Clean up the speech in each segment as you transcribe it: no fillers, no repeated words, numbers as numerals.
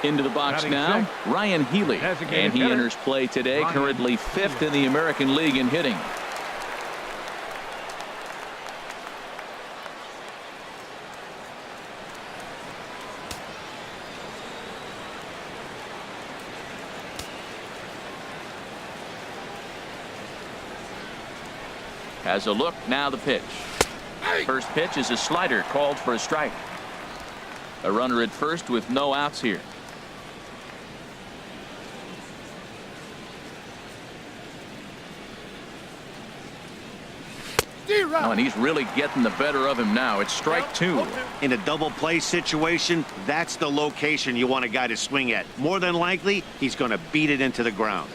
Into the box now, Ryan Healy, and he enters play today, currently 5th in the American League in hitting. Has a look, now the pitch. First pitch is a slider called for a strike. A runner at first with no outs here. Oh, and he's really getting the better of him now. It's strike 2. In a double play situation, that's the location you want a guy to swing at. More than likely, he's going to beat it into the ground.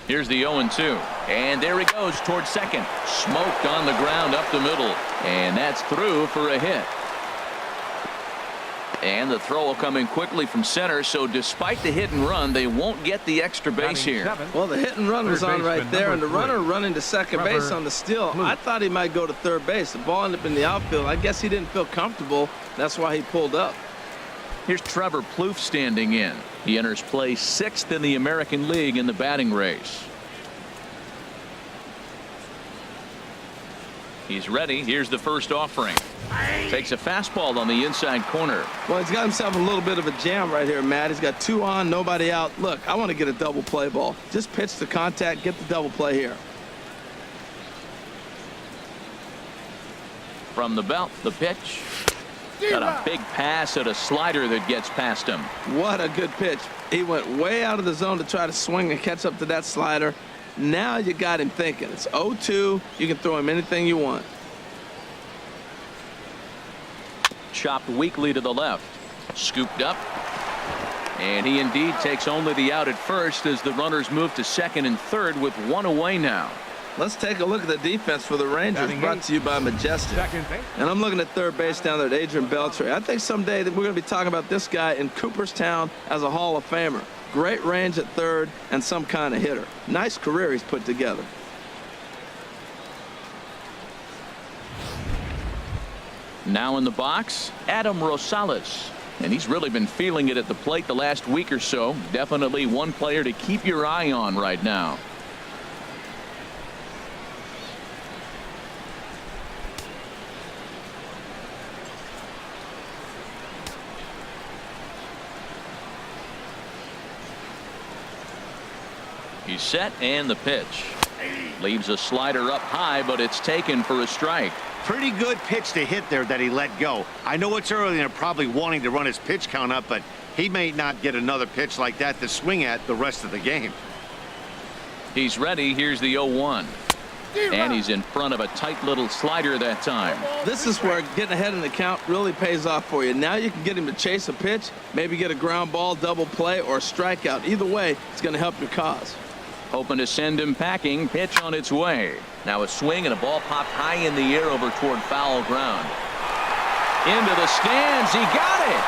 Here's the 0-2. And there he goes towards second. Smoked on the ground up the middle. And that's through for a hit. And the throw will come in quickly from center, so despite the hit and run, they won't get the extra base here. Well, the hit and run was on right there, and the runner running to second base on the steal. I thought he might go to third base. The ball ended up in the outfield. I guess he didn't feel comfortable. That's why he pulled up. Here's Trevor Plouffe standing in. He enters play 6th in the American League in the batting race. He's ready. Here's the first offering. Takes a fastball on the inside corner. Well, he's got himself a little bit of a jam right here, Matt. He's got 2 on, nobody out. Look, I want to get a double play ball. Just pitch the contact, get the double play here. From the belt, the pitch. Got a big pass at a slider that gets past him. What a good pitch. He went way out of the zone to try to swing and catch up to that slider. Now you got him thinking. It's 0-2. You can throw him anything you want. Chopped weakly to the left. Scooped up. And he indeed takes only the out at first as the runners move to second and third with 1 away now. Let's take a look at the defense for the Rangers, brought to you by Majestic. And I'm looking at third base down there at Adrian Beltre. I think someday that we're going to be talking about this guy in Cooperstown as a Hall of Famer. Great range at third and some kind of hitter. Nice career he's put together. Now in the box, Adam Rosales. And he's really been feeling it at the plate the last week or so. Definitely one player to keep your eye on right now. He's set, and the pitch. Leaves a slider up high, but it's taken for a strike. Pretty good pitch to hit there that he let go. I know it's early and they're probably wanting to run his pitch count up, but he may not get another pitch like that to swing at the rest of the game. He's ready. Here's the 0-1. And he's in front of a tight little slider that time. This is where getting ahead in the count really pays off for you. Now you can get him to chase a pitch, maybe get a ground ball, double play, or a strikeout. Either way, it's going to help your cause. Hoping to send him packing. Pitch on its way. Now a swing and a ball popped high in the air over toward foul ground. Into the stands. He got it.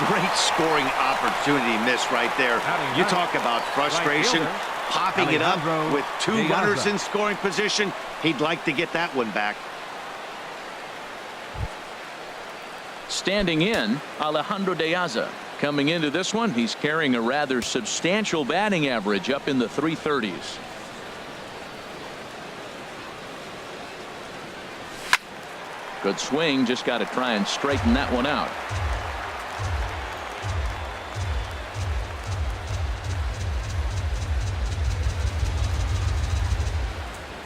Great scoring opportunity miss right there. You talk about frustration. Popping it up with 2 runners in scoring position. He'd like to get that one back. Standing in, Alejandro De Aza. Coming into this one, he's carrying a rather substantial batting average up in the 330s. Good swing, just got to try and straighten that one out.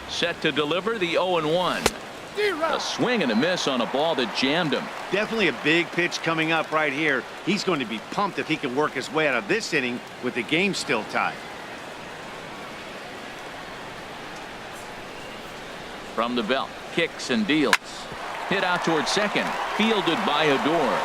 Set to deliver the 0-1. A swing and a miss on a ball that jammed him. Definitely a big pitch coming up right here. He's going to be pumped if he can work his way out of this inning with the game still tied. From the belt, kicks and deals. Hit out towards second. Fielded by Odor.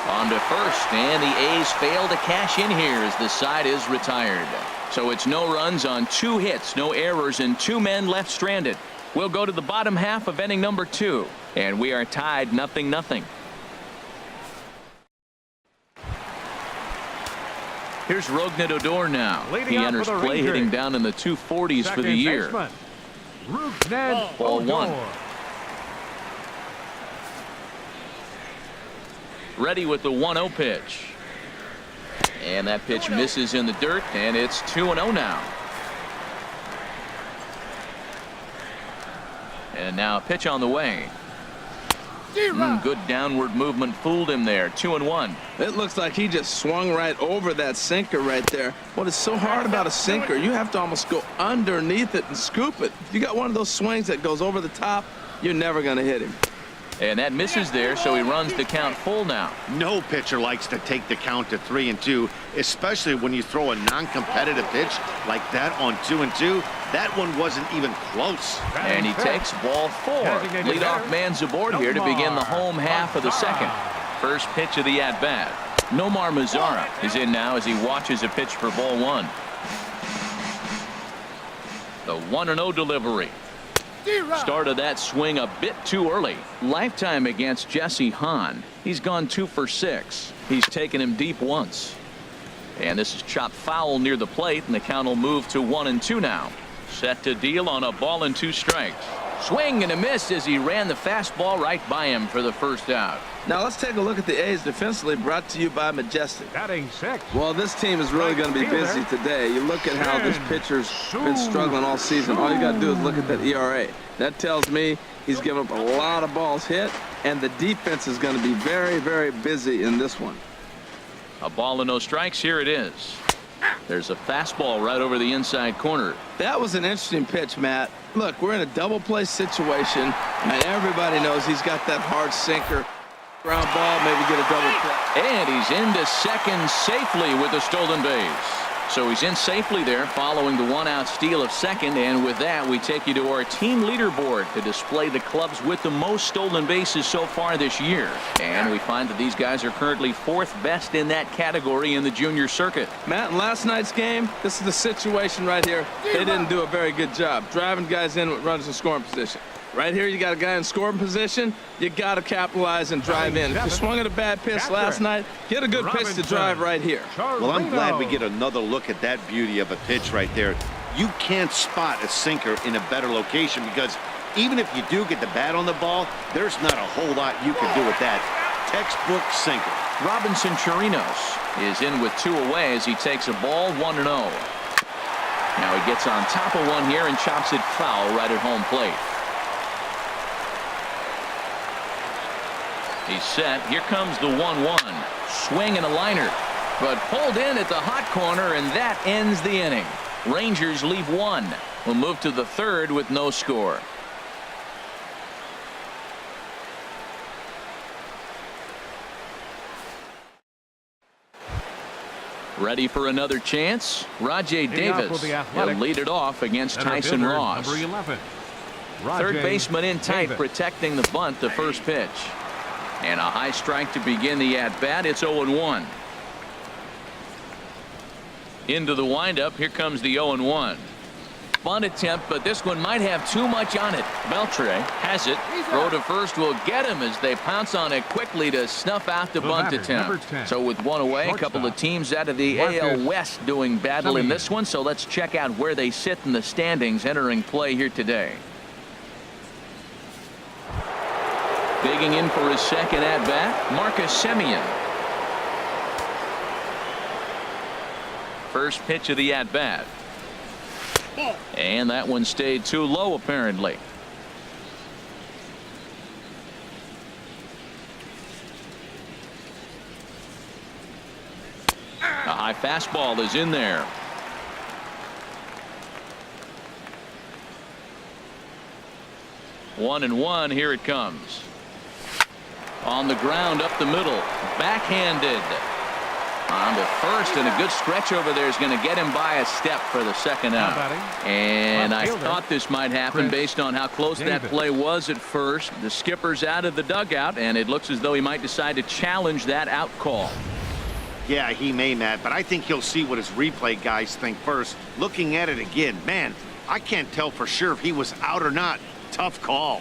On to first, and the A's fail to cash in here as the side is retired. So it's no runs on 2 hits, no errors, and 2 men left stranded. We'll go to the bottom half of inning number 2, and we are tied 0-0. Here's Rougned Odor now. He enters play hitting down in the 240s for the year. Ball 1. Ready with the 1-0 pitch. And that pitch misses in the dirt, and it's 2-0 now. And now a pitch on the way. Good downward movement fooled him there. 2-1. It looks like he just swung right over that sinker right there. What is so hard about a sinker, you have to almost go underneath it and scoop it. If you got one of those swings that goes over the top, you're never going to hit him. And that misses there, so he runs the count full now. No pitcher likes to take the count to 3-2, especially when you throw a non-competitive pitch like that on 2-2. That one wasn't even close. And he takes ball 4. Leadoff man's aboard here to begin the home half of the second. First pitch of the at-bat. Nomar Mazara is in now as he watches a pitch for ball 1. The 1-0 delivery. Started that swing a bit too early. Lifetime against Jesse Hahn. He's gone 2 for 6. He's taken him deep once. And this is chopped foul near the plate, and the count will move to 1-2 now. Set to deal on a ball and 2 strikes. Swing and a miss as he ran the fastball right by him for the first out. Now let's take a look at the A's defensively, brought to you by Majestic. Batting 6. Well, this team is really going to be busy today. You look at how this pitcher's been struggling all season. All you got to do is look at that ERA. That tells me he's given up a lot of balls hit, and the defense is going to be very, very busy in this one. A ball and no strikes. Here it is. There's a fastball right over the inside corner. That was an interesting pitch, Matt. Look, we're in a double play situation, and everybody knows he's got that hard sinker. Ground ball, maybe get a double play. And he's into second safely with a stolen base. So he's in safely there following the 1-out steal of second. And with that, we take you to our team leaderboard to display the clubs with the most stolen bases so far this year. And we find that these guys are currently 4th best in that category in the junior circuit. Matt, in last night's game, this is the situation right here. They didn't do a very good job driving guys in with runners in scoring position. Right here, you got a guy in scoring position. You got to capitalize and drive in. If you swung at a bad pitch last night, get a good pitch to drive right here. Well, I'm glad we get another look at that beauty of a pitch right there. You can't spot a sinker in a better location because even if you do get the bat on the ball, there's not a whole lot you can do with that. Textbook sinker. Robinson Chirinos is in with 2 away as he takes a ball 1-0. Now he gets on top of one here and chops it foul right at home plate. He's set. Here comes the 1-1. Swing and a liner. But pulled in at the hot corner, and that ends the inning. Rangers leave 1. We'll move to the 3rd with no score. Ready for another chance? Rajay Davis. He'll lead it off against Tyson Ross. Number 11. Third baseman in tight, protecting the bunt, the first pitch. And a high strike to begin the at-bat. It's 0-1. Into the windup. Here comes the 0-1. Bunt attempt, but this one might have too much on it. Beltre has it. Throw to first will get him as they pounce on it quickly to snuff out the bunt attempt. So with 1 away, a couple of teams out of the AL West doing battle in this one. So let's check out where they sit in the standings entering play here today. Digging in for his second at-bat, Marcus Semien. First pitch of the at-bat. And that one stayed too low, apparently. A high fastball is in there. One and one. Here it comes. On the ground up the middle. Backhanded. On to first, and a good stretch over there is going to get him by a step for the second out. And I thought this might happen based on how close that play was at first. The skipper's out of the dugout, and it looks as though he might decide to challenge that out call. Yeah, he may, Matt, but I think he'll see what his replay guys think first. Looking at it again, man, I can't tell for sure if he was out or not. Tough call.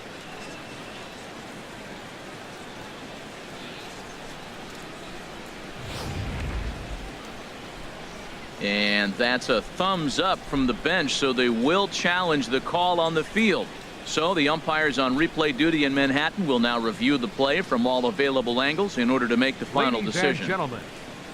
And that's a thumbs up from the bench, so they will challenge the call on the field. So the umpires on replay duty in Manhattan will now review the play from all available angles in order to make the final Ladies decision. and gentlemen,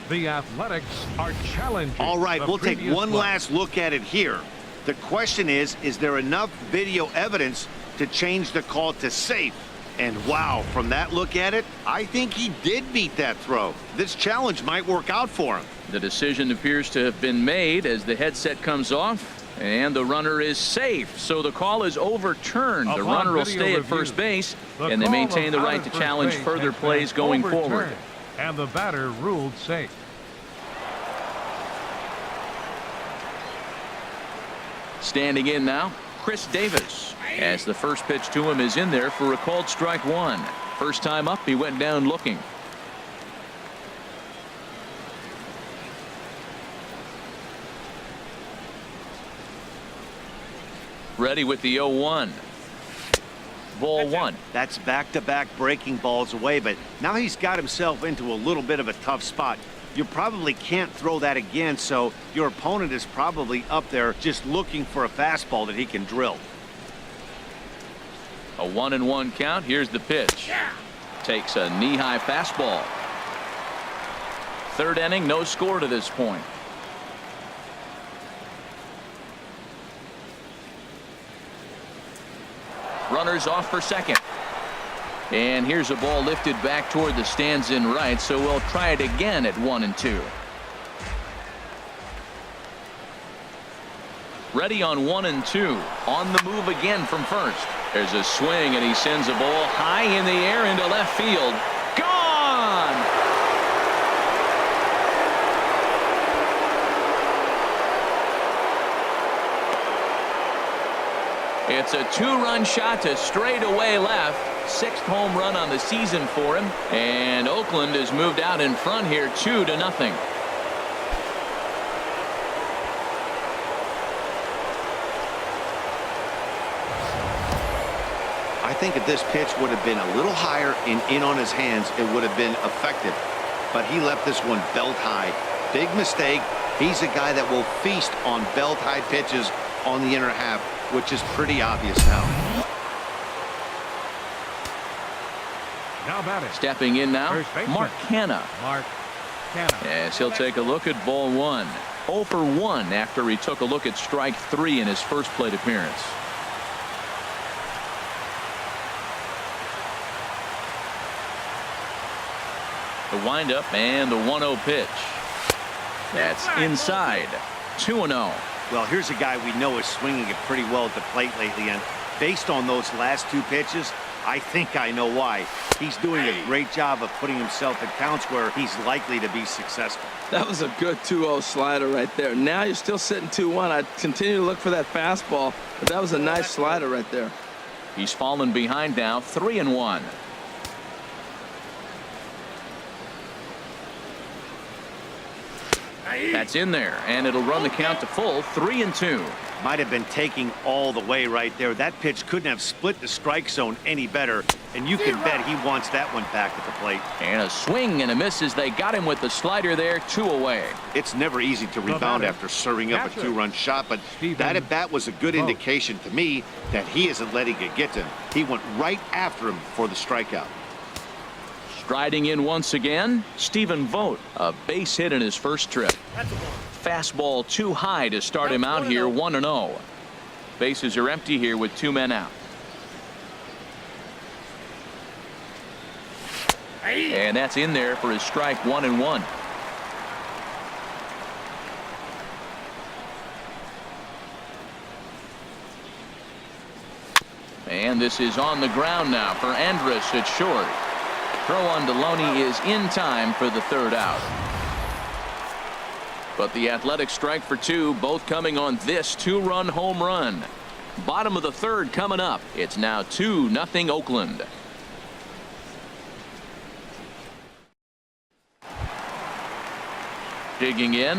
the Athletics are challenging. All right, the we'll take previous one play. last look at it here. The question is there enough video evidence to change the call to safe? And wow, from that look at it, I think he did beat that throw. This challenge might work out for him. The decision appears to have been made as the headset comes off, and the runner is safe. So the call is overturned. The Upon runner will video stay at review, first base, the and they call maintain of the out right at to first challenge base further has plays been going overturned, forward. And the batter ruled safe. Standing in now, Chris Davis, as the first pitch to him is in there for a called strike one. First time up, he went down looking. Ready with the 0-1. Ball one. That's back-to-back breaking balls away, but now he's got himself into a little bit of a tough spot. You probably can't throw that again, so your opponent is probably up there just looking for a fastball that he can drill. A 1-1 count. Here's the pitch. Takes a knee-high fastball. Third inning, no score to this point. Runners off for second. And here's a ball lifted back toward the stands in right, so we'll try it again at 1-2. Ready on 1-2. On the move again from first. There's a swing, and he sends a ball high in the air into left field. Gone! It's a two-run shot to straightaway left. Sixth home run on the season for him. And Oakland has moved out in front here 2-0. I think if this pitch would have been a little higher and in on his hands, it would have been effective. But he left this one belt high. Big mistake. He's a guy that will feast on belt high pitches on the inner half, which is pretty obvious now. Now batting. Stepping in now, First baseman. Mark Canha. Mark Canha. As he'll take a look at ball one. 0 for 1 after he took a look at strike 3 in his first plate appearance. The windup and the 1-0 pitch. That's inside. 2-0. Well, here's a guy we know is swinging it pretty well at the plate lately, and based on those last two pitches, I think I know why. He's doing a great job of putting himself in counts where he's likely to be successful. That was a good 2-0 slider right there. Now you're still sitting 2-1. I continue to look for that fastball, but that was a nice slider right there. He's fallen behind now, 3-1. That's in there, and it'll run the count to full, 3-2. Might have been taking all the way right there. That pitch couldn't have split the strike zone any better, and you can bet he wants that one back at the plate. And a swing and a miss as they got him with the slider there, 2 away. It's never easy to rebound after serving up a two-run shot, but that at bat was a good indication to me that he isn't letting it get to him. He went right after him for the strikeout. Striding in once again, Stephen Vogt, a base hit in his first trip. Fastball too high to start him out here, 1-0. Bases are empty here with 2 men out. And that's in there for his strike, 1-1. And this is on the ground now for Andrus at short. Throw on Deloney is in time for the third out. But the Athletics strike for 2, both coming on this 2-run home run. Bottom of the third coming up. It's now 2-0 Oakland. Digging in,